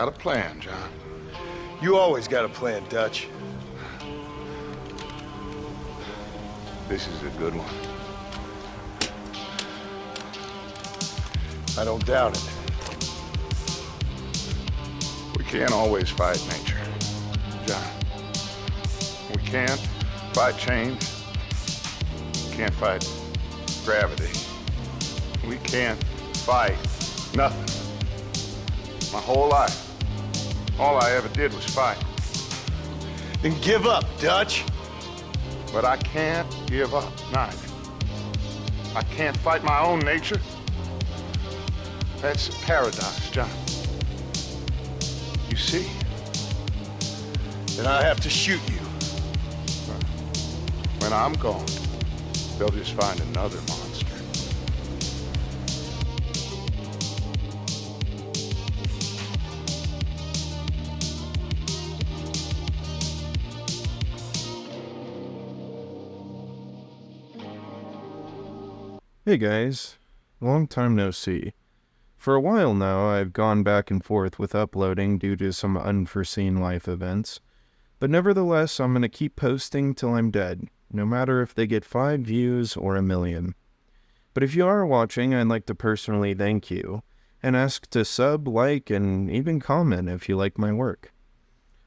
Got a plan, John. You always got a plan, Dutch. This is a good one. I don't doubt it. We can't always fight nature, John. We can't fight change. We can't fight gravity. We can't fight nothing. My whole life, all I ever did was fight. Then give up, Dutch. But I can't give up, neither. I can't fight my own nature. That's a paradox, John. You see? Then I have to shoot you. When I'm gone, they'll just find another monster. Hey guys, long time no see. For a while now, I've gone back and forth with uploading due to some unforeseen life events, but nevertheless, I'm going to keep posting till I'm dead, no matter if they get 5 views or 1,000,000. But if you are watching, I'd like to personally thank you, and ask to sub, like, and even comment if you like my work.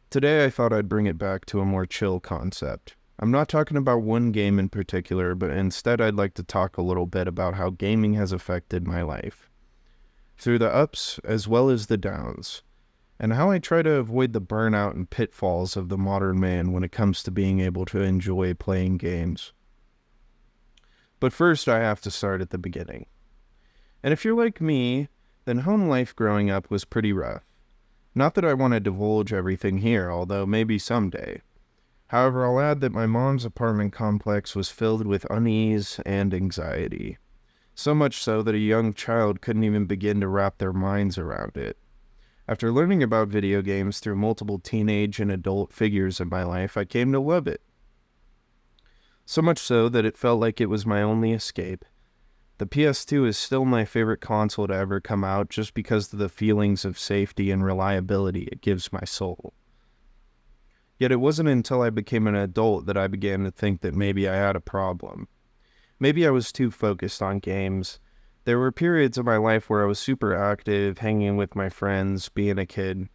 Today I thought I'd bring it back to a more chill concept. I'm not talking about one game in particular, but instead I'd like to talk a little bit about how gaming has affected my life, through the ups as well as the downs, and how I try to avoid the burnout and pitfalls of the modern man when it comes to being able to enjoy playing games. But first I have to start at the beginning. And if you're like me, then home life growing up was pretty rough. Not that I want to divulge everything here, although maybe someday. However, I'll add that my mom's apartment complex was filled with unease and anxiety. So much so that a young child couldn't even begin to wrap their minds around it. After learning about video games through multiple teenage and adult figures in my life, I came to love it. So much so that it felt like it was my only escape. The PS2 is still my favorite console to ever come out just because of the feelings of safety and reliability it gives my soul. Yet it wasn't until I became an adult that I began to think that maybe I had a problem. Maybe I was too focused on games. There were periods of my life where I was super active, hanging with my friends, being a kid,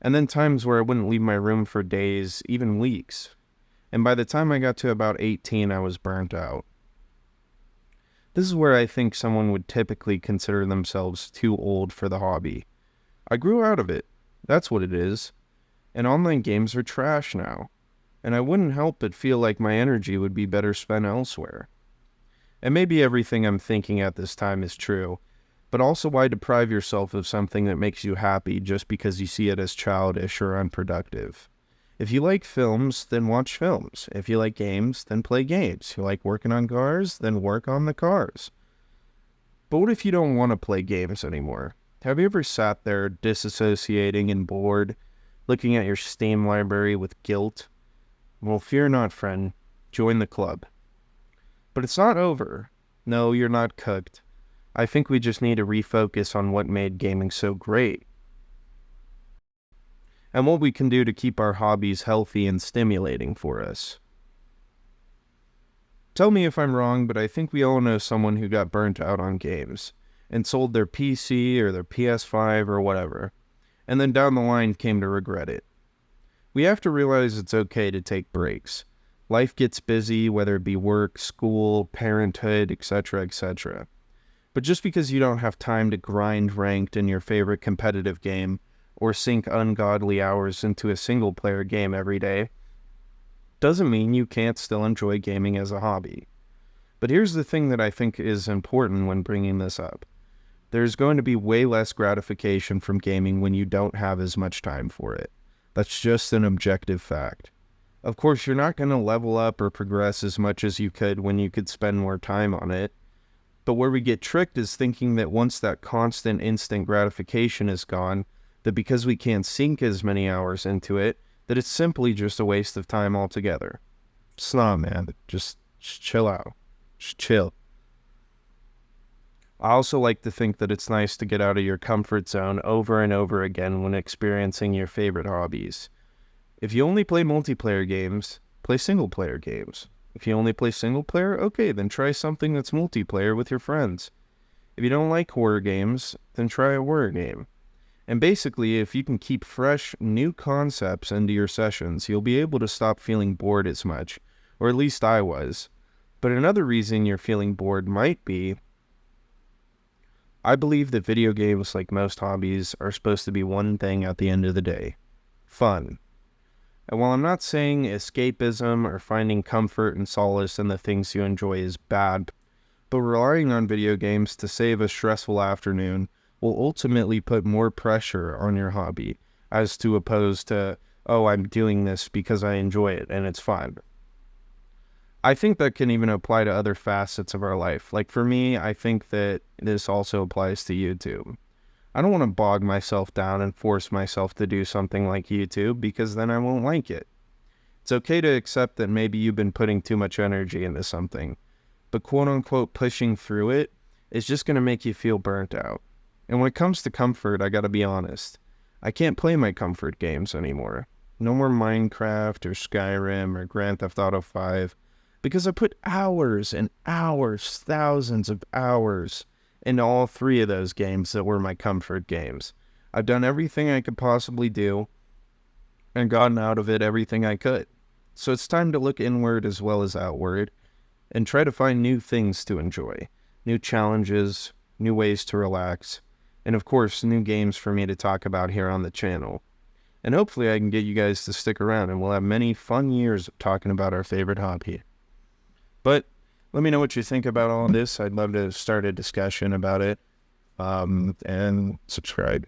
and then times where I wouldn't leave my room for days, even weeks. And by the time I got to about 18, I was burnt out. This is where I think someone would typically consider themselves too old for the hobby. I grew out of it. That's what it is. And online games are trash now, and I wouldn't help but feel like my energy would be better spent elsewhere. And maybe everything I'm thinking at this time is true, but also why deprive yourself of something that makes you happy just because you see it as childish or unproductive? If you like films, then watch films. If you like games, then play games. If you like working on cars, then work on the cars. But what if you don't want to play games anymore? Have you ever sat there disassociating and bored, looking at your Steam library with guilt? Well, fear not, friend. Join the club. But it's not over. No, you're not cooked. I think we just need to refocus on what made gaming so great, and what we can do to keep our hobbies healthy and stimulating for us. Tell me if I'm wrong, but I think we all know someone who got burnt out on games, and sold their PC or their PS5 or whatever, and then down the line came to regret it. We have to realize it's okay to take breaks. Life gets busy, whether it be work, school, parenthood, etc., etc. But just because you don't have time to grind ranked in your favorite competitive game, or sink ungodly hours into a single-player game every day, doesn't mean you can't still enjoy gaming as a hobby. But here's the thing that I think is important when bringing this up. There's going to be way less gratification from gaming when you don't have as much time for it. That's just an objective fact. Of course, you're not going to level up or progress as much as you could when you could spend more time on it. But where we get tricked is thinking that once that constant instant gratification is gone, that because we can't sink as many hours into it, that it's simply just a waste of time altogether. It's not, man. Just chill out. Just chill. I also like to think that it's nice to get out of your comfort zone over and over again when experiencing your favorite hobbies. If you only play multiplayer games, play single-player games. If you only play single-player, okay, then try something that's multiplayer with your friends. If you don't like horror games, then try a horror game. And basically, if you can keep fresh, new concepts into your sessions, you'll be able to stop feeling bored as much, or at least I was. But another reason you're feeling bored might be, I believe that video games, like most hobbies, are supposed to be one thing at the end of the day: fun. And while I'm not saying escapism or finding comfort and solace in the things you enjoy is bad, but relying on video games to save a stressful afternoon will ultimately put more pressure on your hobby, as to opposed to, oh, I'm doing this because I enjoy it and it's fun. I think that can even apply to other facets of our life. Like for me, I think that this also applies to YouTube. I don't want to bog myself down and force myself to do something like YouTube, because then I won't like it. It's okay to accept that maybe you've been putting too much energy into something, but quote-unquote pushing through it is just going to make you feel burnt out. And when it comes to comfort, I gotta be honest. I can't play my comfort games anymore. No more Minecraft or Skyrim or Grand Theft Auto 5, because I put hours and hours, thousands of hours, into all three of those games that were my comfort games. I've done everything I could possibly do and gotten out of it everything I could. So it's time to look inward as well as outward and try to find new things to enjoy, new challenges, new ways to relax, and of course, new games for me to talk about here on the channel. And hopefully I can get you guys to stick around, and we'll have many fun years of talking about our favorite hobby. But let me know what you think about all this. I'd love to start a discussion about it. And subscribe.